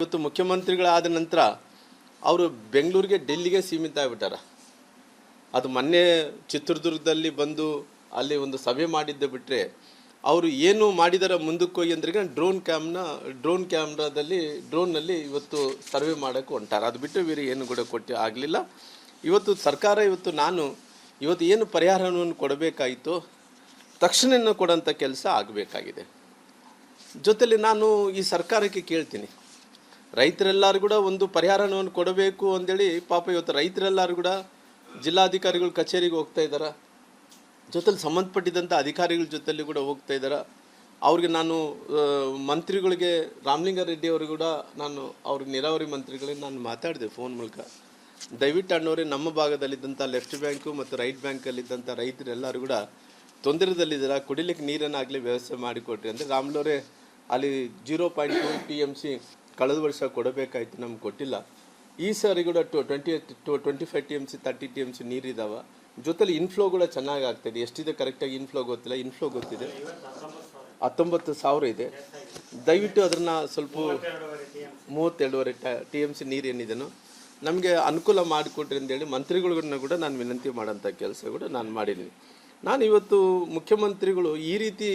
ಇವತ್ತು ಮುಖ್ಯಮಂತ್ರಿಗಳಾದ ನಂತರ ಅವರು ಬೆಂಗಳೂರಿಗೆ ಡೆಲ್ಲಿಗೆ ಸೀಮಿತ ಆಗಿಬಿಟ್ಟಾರ. ಅದು ಮೊನ್ನೆ ಚಿತ್ರದುರ್ಗದಲ್ಲಿ ಬಂದು ಅಲ್ಲಿ ಒಂದು ಸಭೆ ಮಾಡಿದ್ದೆ ಬಿಟ್ಟರೆ ಅವರು ಏನು ಮಾಡಿದಾರ ಮುಂದಕ್ಕೆ ಹೋಗಿ ಅಂದ್ರೆ ಡ್ರೋನ್ ಕ್ಯಾಮ್ರಾದಲ್ಲಿ ಇವತ್ತು ಸರ್ವೆ ಮಾಡೋಕ್ಕೆ ಹೊಂಟಾರ. ಅದು ಬಿಟ್ಟು ಬೇರೆ ಏನು ಕೂಡ ಆಗಲಿಲ್ಲ. ಇವತ್ತು ಸರ್ಕಾರ ಇವತ್ತು ಏನು ಪರಿಹಾರವನ್ನು ಕೊಡಬೇಕಾಯಿತು ತಕ್ಷಣ ಕೊಡೋಂಥ ಕೆಲಸ ಆಗಬೇಕಾಗಿದೆ. ಜೊತೆಲಿ ನಾನು ಈ ಸರ್ಕಾರಕ್ಕೆ ಕೇಳ್ತೀನಿ, ರೈತರೆಲ್ಲರೂ ಕೂಡ ಒಂದು ಪರಿಹಾರವನ್ನು ಕೊಡಬೇಕು ಅಂದೇಳಿ. ಪಾಪ ಇವತ್ತು ರೈತರೆಲ್ಲರೂ ಕೂಡ ಜಿಲ್ಲಾಧಿಕಾರಿಗಳ ಕಚೇರಿಗೆ ಹೋಗ್ತಾ ಇದ್ದಾರೆ, ಜೊತೆಲಿ ಸಂಬಂಧಪಟ್ಟಿದ್ದಂಥ ಅಧಿಕಾರಿಗಳ ಜೊತೆಲಿ ಕೂಡ ಹೋಗ್ತಾ ಇದ್ದಾರೆ. ಅವ್ರಿಗೆ ನಾನು ಮಂತ್ರಿಗಳಿಗೆ ರಾಮಲಿಂಗಾರೆಡ್ಡಿ ಅವ್ರಿಗೆ ಕೂಡ ಅವ್ರಿಗೆ ನೀರಾವರಿ ಮಂತ್ರಿಗಳಿಗೆ ನಾನು ಮಾತಾಡಿದೆ ಫೋನ್ ಮೂಲಕ. ದಯವಿಟ್ಟು ಅಣ್ಣವರೇ, ನಮ್ಮ ಭಾಗದಲ್ಲಿದ್ದಂಥ ಲೆಫ್ಟ್ ಬ್ಯಾಂಕು ಮತ್ತು ರೈಟ್ ಬ್ಯಾಂಕಲ್ಲಿದ್ದಂಥ ರೈತರೆಲ್ಲರೂ ಕೂಡ ತೊಂದರೆದಲ್ಲಿದ್ದಾರೆ, ಕುಡಿಲಿಕ್ಕೆ ನೀರನ್ನಾಗಲಿ ವ್ಯವಸ್ಥೆ ಮಾಡಿಕೊಟ್ರಿ ಅಂದರೆ ರಾಮ್ಲವರೇ ಅಲ್ಲಿ 0.2 TMC ಕಳೆದ ವರ್ಷ ಕೊಡಬೇಕಾಯ್ತು, ನಮ್ಗೆ ಕೊಟ್ಟಿಲ್ಲ. ಈ ಸಾರಿ ಕೂಡ 25 TMC 30 TMC ನೀರಿದ್ದಾವೆ. ಜೊತೆಲಿ ಇನ್ಫ್ಲೋ ಕೂಡ ಚೆನ್ನಾಗಿ ಆಗ್ತಾಯಿದೆ. ಎಷ್ಟಿದೆ ಕರೆಕ್ಟಾಗಿ ಇನ್ಫ್ಲೋ ಗೊತ್ತಿಲ್ಲ, ಇನ್ಫ್ಲೋ ಗೊತ್ತಿದೆ 19,000 ಇದೆ. ದಯವಿಟ್ಟು ಅದನ್ನು ಸ್ವಲ್ಪ 32.5 TMC ನೀರು ಏನಿದೆನೋ ನಮಗೆ ಅನುಕೂಲ ಮಾಡಿಕೊಟ್ರಿ ಅಂತೇಳಿ ಮಂತ್ರಿಗಳನ್ನ ಕೂಡ ನಾನು ವಿನಂತಿ ಮಾಡೋಂಥ ಕೆಲಸ ಕೂಡ ನಾನು ಮಾಡಿದ್ದೀನಿ. ನಾನು ಇವತ್ತು ಮುಖ್ಯಮಂತ್ರಿಗಳು ಈ ರೀತಿ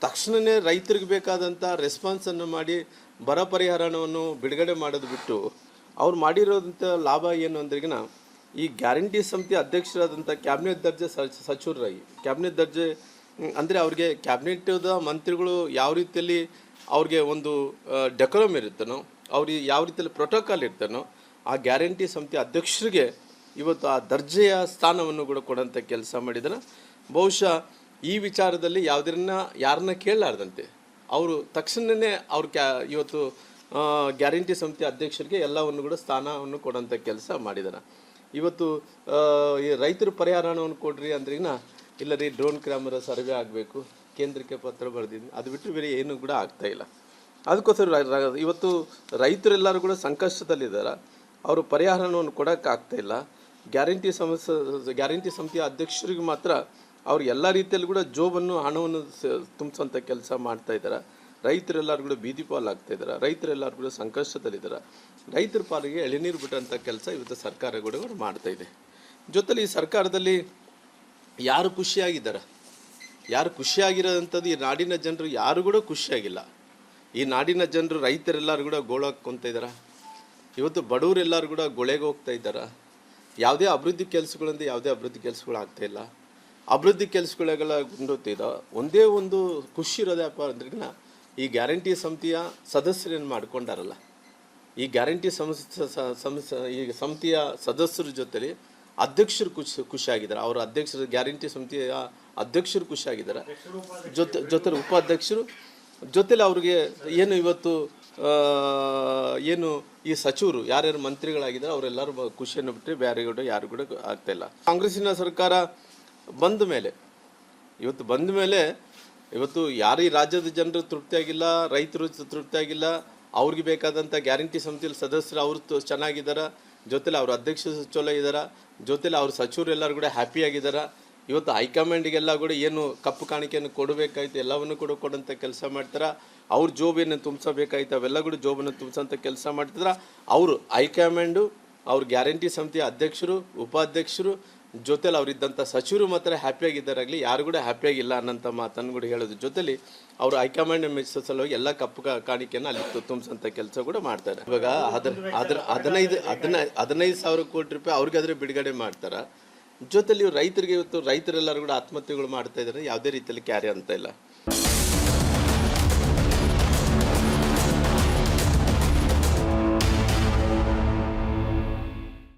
ತಕ್ಷಣವೇ ರೈತರಿಗೆ ಬೇಕಾದಂಥ ರೆಸ್ಪಾನ್ಸನ್ನು ಮಾಡಿ ಬರ ಪರಿಹಾರವನ್ನು ಬಿಡುಗಡೆ ಮಾಡೋದು ಬಿಟ್ಟು ಅವ್ರು ಮಾಡಿರೋದಂಥ ಲಾಭ ಏನು ಅಂದ್ರಿಗಿನ ಈ ಗ್ಯಾರಂಟಿ ಸಮಿತಿ ಅಧ್ಯಕ್ಷರಾದಂಥ ಕ್ಯಾಬಿನೆಟ್ ದರ್ಜೆ ಸಚಿವರಾಗಿ, ಕ್ಯಾಬಿನೆಟ್ ದರ್ಜೆ ಅಂದರೆ ಅವ್ರಿಗೆ ಕ್ಯಾಬಿನೆಟ್ದ ಮಂತ್ರಿಗಳು ಯಾವ ರೀತಿಯಲ್ಲಿ ಅವ್ರಿಗೆ ಒಂದು ಡೆಕೋರಮ್ ಇರುತ್ತನೋ, ಅವ್ರಿಗೆ ಯಾವ ರೀತಿಯಲ್ಲಿ ಪ್ರೋಟೋಕಾಲ್ ಇರ್ತಾನೋ ಆ ಗ್ಯಾರಂಟಿ ಸಮಿತಿ ಅಧ್ಯಕ್ಷರಿಗೆ ಇವತ್ತು ಆ ದರ್ಜೆಯ ಸ್ಥಾನವನ್ನು ಕೂಡ ಕೊಡೋಂಥ ಕೆಲಸ ಮಾಡಿದ್ದಾರೆ. ಬಹುಶಃ ಈ ವಿಚಾರದಲ್ಲಿ ಯಾರನ್ನ ಕೇಳಲಾರ್ದಂತೆ ಅವರು ತಕ್ಷಣವೇ ಇವತ್ತು ಗ್ಯಾರಂಟಿ ಸಮಿತಿ ಅಧ್ಯಕ್ಷರಿಗೆ ಎಲ್ಲವನ್ನು ಕೂಡ ಸ್ಥಾನವನ್ನು ಕೊಡೋಂಥ ಕೆಲಸ ಮಾಡಿದ್ದಾರೆ. ಇವತ್ತು ಈ ರೈತರ ಪರಿಹಾರವನ್ನು ಕೊಡ್ರಿ ಅಂದ್ರಿಗಿನ ಇಲ್ಲ ರೀ, ಡ್ರೋನ್ ಕ್ಯಾಮರಾ ಸರ್ವೆ ಆಗಬೇಕು, ಕೇಂದ್ರಕ್ಕೆ ಪತ್ರ ಬರೆದಿದ್ದೀನಿ, ಅದು ಬಿಟ್ಟರೆ ಬೇರೆ ಏನೂ ಕೂಡ ಆಗ್ತಾಯಿಲ್ಲ. ಅದಕ್ಕೋಸ್ಕರ ಇವತ್ತು ರೈತರೆಲ್ಲರೂ ಕೂಡ ಸಂಕಷ್ಟದಲ್ಲಿದ್ದಾರೆ, ಅವರು ಪರಿಹಾರವನ್ನು ಕೊಡೋಕ್ಕೆ ಆಗ್ತಾಯಿಲ್ಲ. ಗ್ಯಾರಂಟಿ ಸಮಿತಿಯ ಅಧ್ಯಕ್ಷರಿಗೆ ಮಾತ್ರ ಅವ್ರು ಎಲ್ಲ ರೀತಿಯಲ್ಲೂ ಕೂಡ ಹಣವನ್ನು ತುಂಬಿಸೋಂಥ ಕೆಲಸ ಮಾಡ್ತಾಯಿದ್ದಾರೆ. ರೈತರೆಲ್ಲರೂ ಕೂಡ ಬೀದಿ ಪಾಲು ಆಗ್ತಾಯಿದ್ದಾರೆ, ರೈತರೆಲ್ಲರೂ ಕೂಡ ಸಂಕಷ್ಟದಲ್ಲಿದ್ದಾರೆ. ರೈತರ ಪಾಲಿಗೆ ಎಳೆನೀರು ಬಿಟ್ಟಂಥ ಕೆಲಸ ಇವತ್ತು ಸರ್ಕಾರ ಕೂಡ ಮಾಡ್ತಾಯಿದೆ. ಜೊತೆಲಿ ಈ ಸರ್ಕಾರದಲ್ಲಿ ಯಾರು ಖುಷಿಯಾಗಿರೋಂಥದ್ದು ಈ ನಾಡಿನ ಜನರು ಯಾರು ಕೂಡ ಖುಷಿಯಾಗಿಲ್ಲ. ಈ ನಾಡಿನ ಜನರು ರೈತರೆಲ್ಲರೂ ಕೂಡ ಗೋಳಾಕ್ಕೊತ ಇದ್ದಾರೆ. ಇವತ್ತು ಬಡವರೆಲ್ಲರೂ ಕೂಡ ಗೊಳೆಗೆ ಹೋಗ್ತಾ ಇದ್ದಾರೆ. ಯಾವುದೇ ಅಭಿವೃದ್ಧಿ ಕೆಲಸಗಳು ಆಗ್ತಾಯಿಲ್ಲ. ಅಭಿವೃದ್ಧಿ ಕೆಲಸಗಳೆಲ್ಲ ಗುಂಡೋಗ್ತಿದ್ದ ಒಂದೇ ಒಂದು ಖುಷಿ ಇರೋದಪ್ಪ ಅಂದ್ರಿಗಿನ ಈ ಗ್ಯಾರಂಟಿ ಸಮಿತಿಯ ಸದಸ್ಯರೇನು ಮಾಡ್ಕೊಂಡಾರಲ್ಲ, ಈ ಗ್ಯಾರಂಟಿ ಸಮಿತಿಯ ಸದಸ್ಯರ ಜೊತೆಲಿ ಅಧ್ಯಕ್ಷರು ಖುಷಿಯಾಗಿದ್ದಾರೆ. ಅವರ ಅಧ್ಯಕ್ಷರು ಗ್ಯಾರಂಟಿ ಸಮಿತಿಯ ಅಧ್ಯಕ್ಷರು ಖುಷಿಯಾಗಿದ್ದಾರೆ, ಜೊತೆ ಉಪಾಧ್ಯಕ್ಷರು ಜೊತೆಲಿ ಅವ್ರಿಗೆ ಏನು ಇವತ್ತು ಏನು ಈ ಸಚಿವರು ಯಾರ್ಯಾರು ಮಂತ್ರಿಗಳಾಗಿದ್ದಾರೆ ಅವರೆಲ್ಲರೂ ಖುಷಿಯನ್ನು ಬಿಟ್ಟರೆ ಬೇರೆ ಕೂಡ ಯಾರು ಕೂಡ ಆಗ್ತಾಯಿಲ್ಲ. ಕಾಂಗ್ರೆಸ್ಸಿನ ಸರ್ಕಾರ ಬಂದ ಮೇಲೆ ಇವತ್ತು ಯಾರು ಈ ರಾಜ್ಯದ ಜನರು ತೃಪ್ತಿಯಾಗಿಲ್ಲ, ರೈತರು ತೃಪ್ತಿಯಾಗಿಲ್ಲ. ಅವ್ರಿಗೆ ಬೇಕಾದಂಥ ಗ್ಯಾರಂಟಿ ಸಮಿತಿಯಲ್ಲಿ ಸದಸ್ಯರು ಅವರು ಚೆನ್ನಾಗಿದ್ದಾರೆ, ಜೊತೆಲಿ ಅವ್ರ ಅಧ್ಯಕ್ಷರು ಚಲೋ ಇದ್ದಾರೆ, ಜೊತೆಲಿ ಅವ್ರ ಸಚಿವರು ಎಲ್ಲರೂ ಕೂಡ ಹ್ಯಾಪಿಯಾಗಿದ್ದಾರೆ. ಇವತ್ತು ಹೈಕಮಾಂಡಿಗೆಲ್ಲ ಕೂಡ ಏನು ಕಪ್ಪು ಕಾಣಿಕೆಯನ್ನು ಕೊಡಬೇಕಾಯ್ತು ಎಲ್ಲವನ್ನು ಕೂಡ ಕೊಡೋಂಥ ಕೆಲಸ ಮಾಡ್ತಾರೆ. ಅವ್ರ ಜೋಬನ್ನು ತುಂಬಿಸಬೇಕಾಯ್ತು ಅವೆಲ್ಲ ಕೂಡ ಜೋಬನ್ನು ತುಂಬಿಸೋಂಥ ಕೆಲಸ ಮಾಡ್ತಿದ್ರೆ ಅವರು ಹೈಕಮಾಂಡು, ಅವ್ರ ಗ್ಯಾರಂಟಿ ಸಮಿತಿಯ ಅಧ್ಯಕ್ಷರು, ಉಪಾಧ್ಯಕ್ಷರು, ಜೊತೆಲಿ ಅವರಿದ್ದಂಥ ಸಚಿವರು ಮಾತ್ರ ಹ್ಯಾಪಿಯಾಗಿದ್ದಾರಾಗಲಿ, ಯಾರು ಕೂಡ ಹ್ಯಾಪಿಯಾಗಿಲ್ಲ ಅನ್ನೋಂಥ ಮಾತನ್ನು ಕೂಡ ಹೇಳೋದು. ಜೊತೆಲಿ ಅವರು ಹೈಕಮಾಂಡ್ ಮೆಚ್ಚೋ ಸಲುವಾಗಿ ಎಲ್ಲ ಕಪ್ಪು ಕಾಣಿಕೆಯನ್ನು ಅಲ್ಲಿ ತುಂಬಿಸೋಂಥ ಕೆಲಸ ಕೂಡ ಮಾಡ್ತಾರೆ. ಇವಾಗ 15,000 ಕೋಟಿ ರೂಪಾಯಿ ಅವ್ರಿಗೆ ಆದರೆ ಬಿಡುಗಡೆ ಮಾಡ್ತಾರೆ. ಜೊತೆಲಿ ರೈತರಿಗೆ ಇವತ್ತು ರೈತರೆಲ್ಲರೂ ಕೂಡ ಆತ್ಮಹತ್ಯೆಗಳು ಮಾಡ್ತಾ ಇದ್ದಾರೆ, ಯಾವುದೇ ರೀತಿಯಲ್ಲಿ ಕ್ಯಾರಿ ಅಂತ ಇಲ್ಲ.